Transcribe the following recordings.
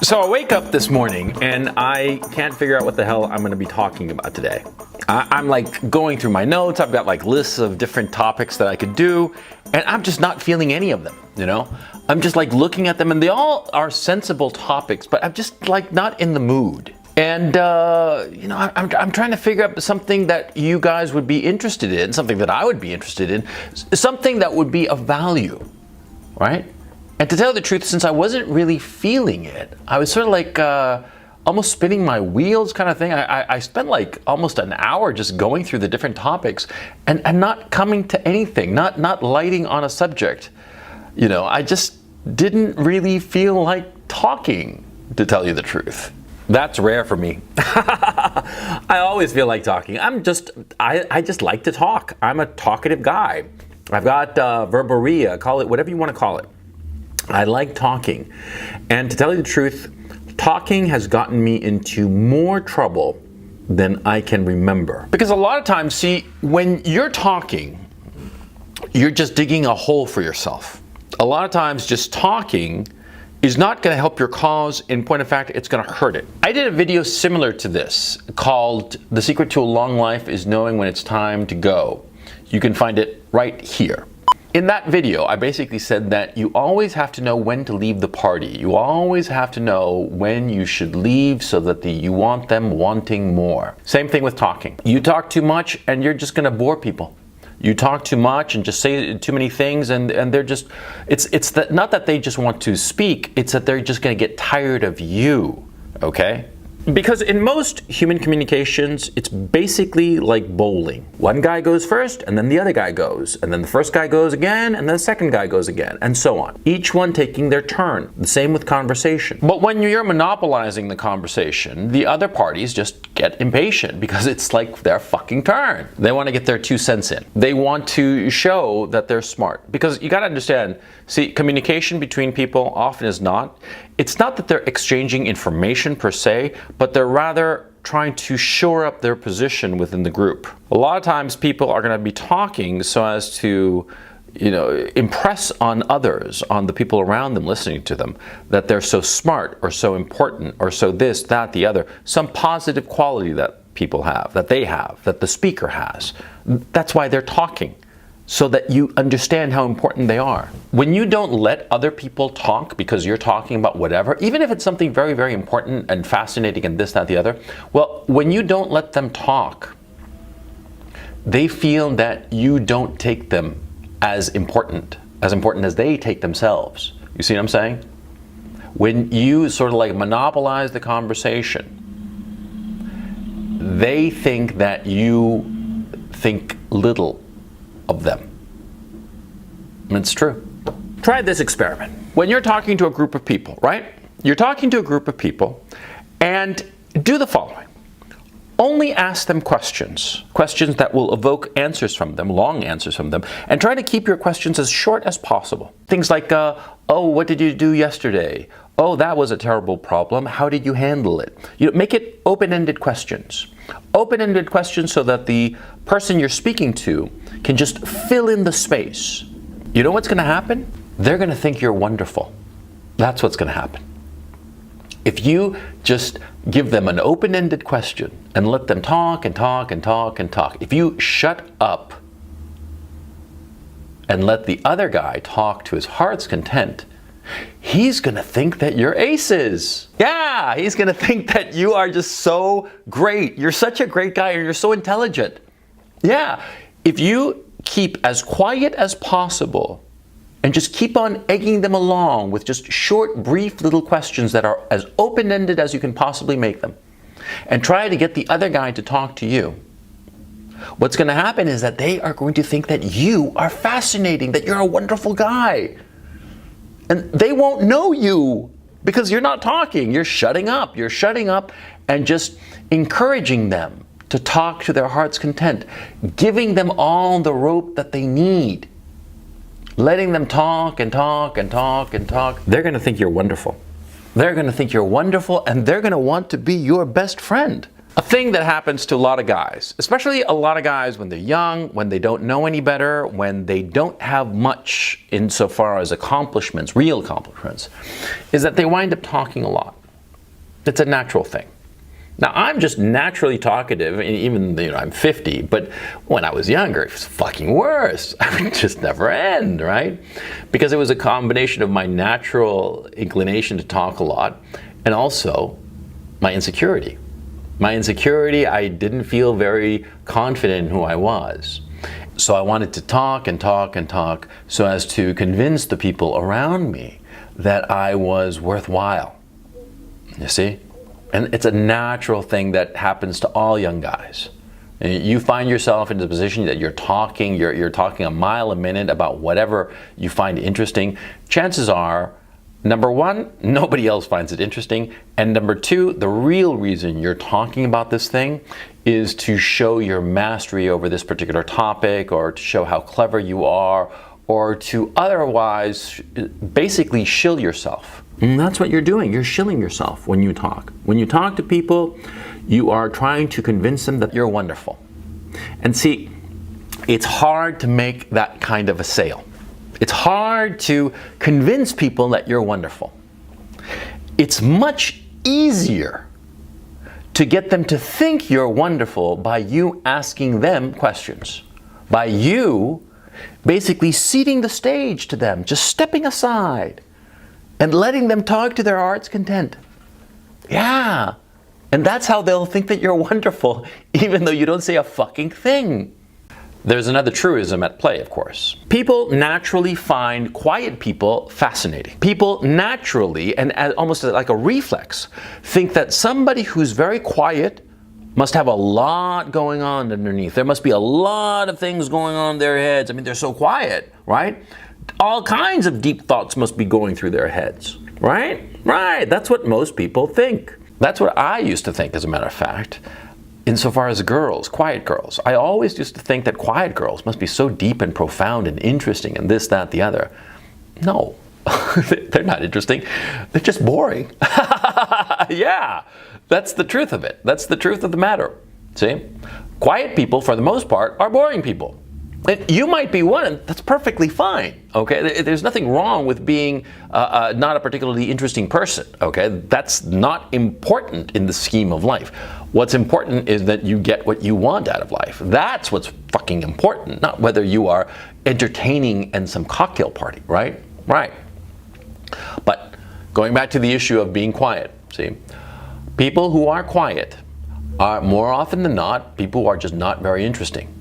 So I wake up this morning and I can't figure out what the hell I'm going to be talking about today. I'm like going through my notes. I've got like lists of different topics that I could do, and I'm just not feeling any of them, you know? I'm just like looking at them and they all are sensible topics, but I'm just like not in the mood. And, you know, I'm trying to figure out something that you guys would be interested in, something that I would be interested in, something that would be of value, right? And to tell you the truth, since I wasn't really feeling it, I was sort of like almost spinning my wheels kind of thing. I spent like almost an hour just going through the different topics and not coming to anything, not lighting on a subject. You know, I just didn't really feel like talking, to tell you the truth. That's rare for me. I always feel like talking. I just like to talk. I'm a talkative guy. I've got verboria, call it whatever you want to call it. I like talking. And to tell you the truth, talking has gotten me into more trouble than I can remember. Because a lot of times, see, when you're talking, you're just digging a hole for yourself. A lot of times just talking is not going to help your cause. In point of fact, it's going to hurt it. I did a video similar to this called The Secret to a Long Life is Knowing When It's Time to Go. You can find it right here. In that video, I basically said that you always have to know when to leave the party. You always have to know when you should leave so that you want them wanting more. Same thing with talking. You talk too much and you're just going to bore people. You talk too much and just say too many things and they're just, it's that, not that they just want to speak, it's that they're just going to get tired of you, okay? Because in most human communications, it's basically like bowling. One guy goes first, and then the other guy goes, and then the first guy goes again, and then the second guy goes again, and so on. Each one taking their turn. The same with conversation. But when you're monopolizing the conversation, the other parties just get impatient because it's like their fucking turn. They want to get their 2 cents in. They want to show that they're smart. Because you got to understand, see, communication between people often is not. It's not that they're exchanging information per se, but they're rather trying to shore up their position within the group. A lot of times people are going to be talking so as to, you know, impress on others, on the people around them listening to them, that they're so smart or so important or so this, that, the other, some positive quality that people have, that they have, that the speaker has. That's why they're talking, so that you understand how important they are. When you don't let other people talk because you're talking about whatever, even if it's something very, very important and fascinating and this, that, the other, well, when you don't let them talk, they feel that you don't take them as important as they take themselves. You see what I'm saying? When you sort of like monopolize the conversation, they think that you think little of them. And it's true. Try this experiment. When you're talking to a group of people, right? You're talking to a group of people and do the following. Only ask them questions that will evoke answers from them, long answers from them, and try to keep your questions as short as possible. Things like, oh, what did you do yesterday? Oh, that was a terrible problem. How did you handle it? You know, make it open-ended questions. Open-ended questions so that the person you're speaking to can just fill in the space. You know what's going to happen? They're going to think you're wonderful. That's what's going to happen. If you just give them an open-ended question and let them talk and talk and talk and talk, if you shut up and let the other guy talk to his heart's content, he's gonna think that you're aces. Yeah, he's gonna think that you are just so great. You're such a great guy, or you're so intelligent. Yeah, if you keep as quiet as possible and just keep on egging them along with just short, brief little questions that are as open-ended as you can possibly make them, and try to get the other guy to talk to you, what's gonna happen is that they are going to think that you are fascinating, that you're a wonderful guy. And they won't know you because you're not talking. You're shutting up. You're shutting up and just encouraging them to talk to their heart's content, giving them all the rope that they need, letting them talk and talk and talk and talk. They're going to think you're wonderful. They're going to think you're wonderful, and they're going to want to be your best friend. A thing that happens to a lot of guys, especially a lot of guys when they're young, when they don't know any better, when they don't have much insofar as accomplishments, real accomplishments, is that they wind up talking a lot. It's a natural thing. Now, I'm just naturally talkative, even, I'm 50, but when I was younger, it was fucking worse. I would just never end, right? Because it was a combination of my natural inclination to talk a lot and also my insecurity. My insecurity, I didn't feel very confident in who I was. So I wanted to talk and talk and talk so as to convince the people around me that I was worthwhile. You see? And it's a natural thing that happens to all young guys. You find yourself in the position that you're talking a mile a minute about whatever you find interesting. Chances are, number one, nobody else finds it interesting. And number two, the real reason you're talking about this thing is to show your mastery over this particular topic, or to show how clever you are, or to otherwise basically shill yourself. And that's what you're doing. You're shilling yourself when you talk. When you talk to people, you are trying to convince them that you're wonderful. And see, it's hard to make that kind of a sale. It's hard to convince people that you're wonderful. It's much easier to get them to think you're wonderful by you asking them questions, by you basically ceding the stage to them, just stepping aside and letting them talk to their heart's content. Yeah. And that's how they'll think that you're wonderful, even though you don't say a fucking thing. There's another truism at play, of course. People naturally find quiet people fascinating. People naturally, and almost like a reflex, think that somebody who's very quiet must have a lot going on underneath. There must be a lot of things going on in their heads. I mean, they're so quiet, right? All kinds of deep thoughts must be going through their heads, right? Right, that's what most people think. That's what I used to think, as a matter of fact. Insofar as girls, quiet girls, I always used to think that quiet girls must be so deep and profound and interesting and this, that, the other. No, they're not interesting. They're just boring. Yeah, that's the truth of it. That's the truth of the matter. See? Quiet people, for the most part, are boring people. And you might be one, and that's perfectly fine, okay? There's nothing wrong with being not a particularly interesting person, okay? That's not important in the scheme of life. What's important is that you get what you want out of life. That's what's fucking important, not whether you are entertaining in some cocktail party, right? Right. But going back to the issue of being quiet, see? People who are quiet are more often than not people who are just not very interesting.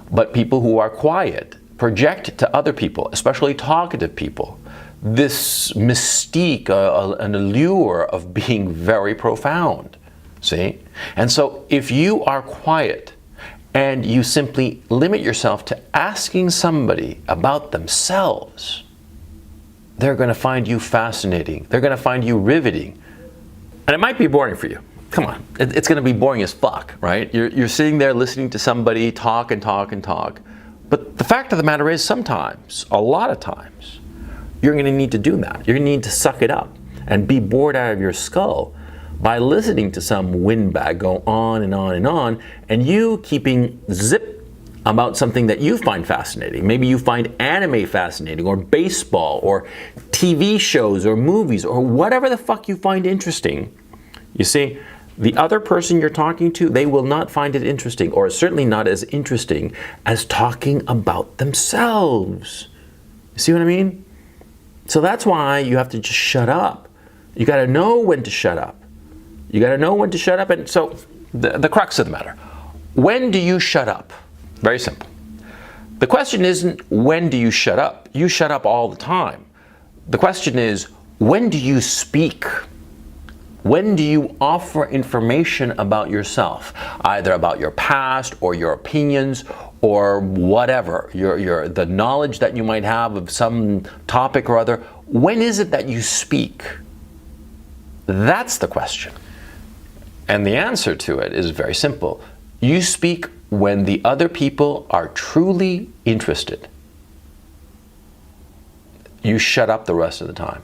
But people who are quiet project to other people, especially talkative people, this mystique, an allure of being very profound. See? And so if you are quiet and you simply limit yourself to asking somebody about themselves, they're going to find you fascinating. They're going to find you riveting. And it might be boring for you. Come on, it's going to be boring as fuck, right? You're sitting there listening to somebody talk and talk and talk. But the fact of the matter is, sometimes, a lot of times, you're going to need to do that. You're going to need to suck it up and be bored out of your skull by listening to some windbag go on and on and on, and you keeping zip about something that you find fascinating. Maybe you find anime fascinating, or baseball, or TV shows, or movies, or whatever the fuck you find interesting. You see, the other person you're talking to, they will not find it interesting, or certainly not as interesting as talking about themselves. You see what I mean? So that's why you have to just shut up. You got to know when to shut up. You got to know when to shut up. And so the crux of the matter, when do you shut up? Very simple. The question isn't when do you shut up? You shut up all the time. The question is, when do you speak? When do you offer information about yourself, either about your past or your opinions or whatever, the knowledge that you might have of some topic or other? When is it that you speak? That's the question. And the answer to it is very simple. You speak when the other people are truly interested. You shut up the rest of the time.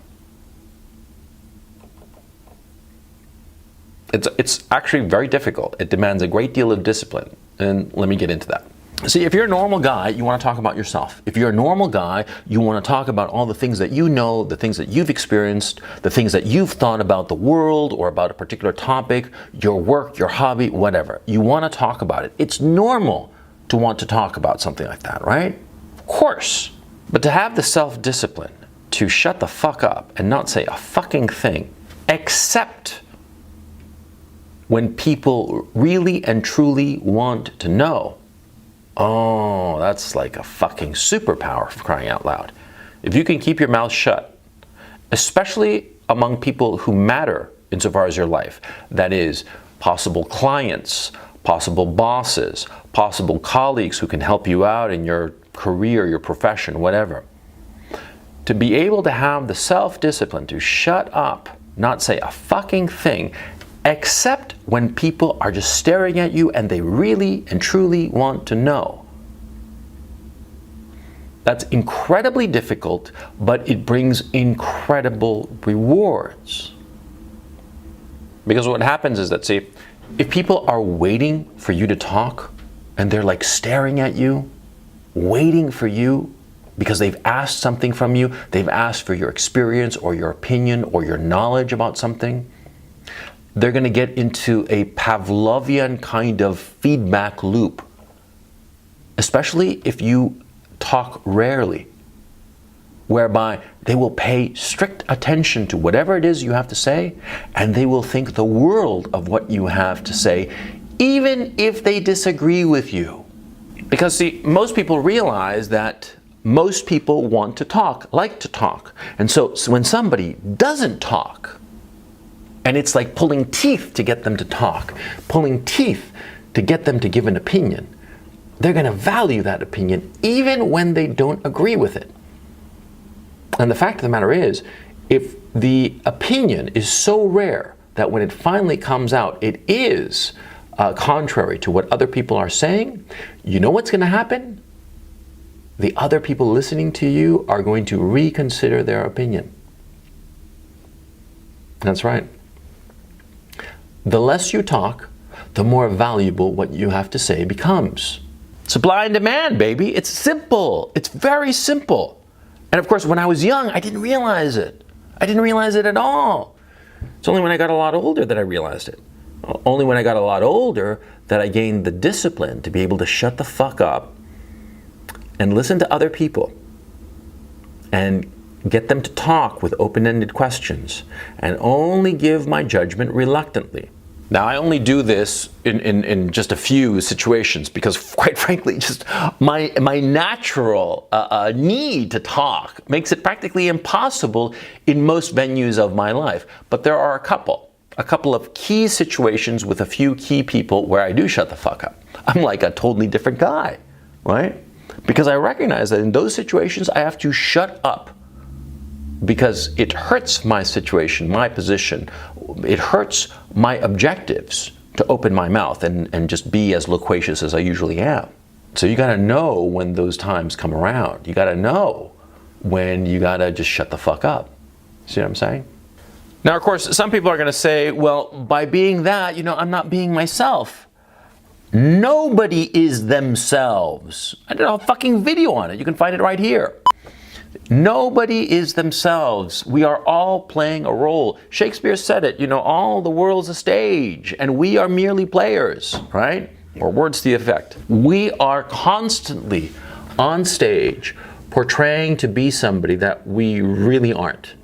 It's actually very difficult. It demands a great deal of discipline. And let me get into that. See, if you're a normal guy, you want to talk about yourself. If you're a normal guy, you want to talk about all the things that you know, the things that you've experienced, the things that you've thought about the world or about a particular topic, your work, your hobby, whatever. You want to talk about it. It's normal to want to talk about something like that, right? Of course. But to have the self-discipline to shut the fuck up and not say a fucking thing, except when people really and truly want to know. Oh, that's like a fucking superpower, for crying out loud. If you can keep your mouth shut, especially among people who matter insofar as your life, that is, possible clients, possible bosses, possible colleagues who can help you out in your career, your profession, whatever. To be able to have the self-discipline to shut up, not say a fucking thing, except when people are just staring at you and they really and truly want to know. That's incredibly difficult, but it brings incredible rewards. Because what happens is that, see, if people are waiting for you to talk and they're like staring at you, waiting for you because they've asked something from you, they've asked for your experience or your opinion or your knowledge about something, they're going to get into a Pavlovian kind of feedback loop, especially if you talk rarely, whereby they will pay strict attention to whatever it is you have to say, and they will think the world of what you have to say, even if they disagree with you. Because, see, most people realize that most people want to talk, like to talk. And so when somebody doesn't talk, and it's like pulling teeth to get them to talk, pulling teeth to get them to give an opinion, they're going to value that opinion even when they don't agree with it. And the fact of the matter is, if the opinion is so rare that when it finally comes out, it is contrary to what other people are saying, you know what's going to happen? The other people listening to you are going to reconsider their opinion. That's right. The less you talk, the more valuable what you have to say becomes. Supply and demand, baby. It's simple. It's very simple. And of course, when I was young, I didn't realize it. I didn't realize it at all. It's only when I got a lot older that I realized it. Only when I got a lot older that I gained the discipline to be able to shut the fuck up and listen to other people and get them to talk with open-ended questions, and only give my judgment reluctantly. Now, I only do this in just a few situations because, quite frankly, just my natural need to talk makes it practically impossible in most venues of my life. But there are a couple of key situations with a few key people where I do shut the fuck up. I'm like a totally different guy, right? Because I recognize that in those situations, I have to shut up. Because it hurts my situation, my position. It hurts my objectives to open my mouth and just be as loquacious as I usually am. So you gotta know when those times come around. You gotta know when you gotta just shut the fuck up. See what I'm saying? Now, of course, some people are gonna say, well, by being that, I'm not being myself. Nobody is themselves. I did a fucking video on it. You can find it right here. Nobody is themselves. We are all playing a role. Shakespeare said it, all the world's a stage and we are merely players, right? Or words to the effect. We are constantly on stage portraying to be somebody that we really aren't.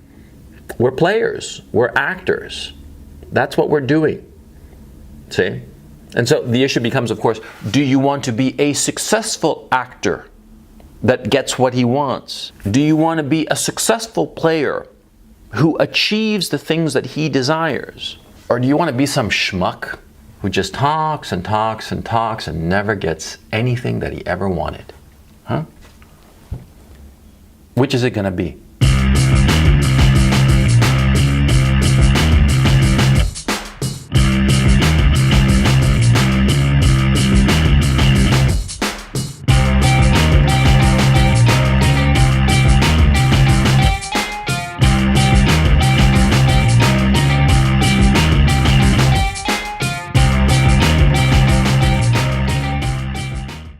We're players. We're actors. That's what we're doing. See? And so the issue becomes, of course, do you want to be a successful actor that gets what he wants? Do you want to be a successful player who achieves the things that he desires? Or do you want to be some schmuck who just talks and talks and talks and never gets anything that he ever wanted? Huh? Which is it going to be?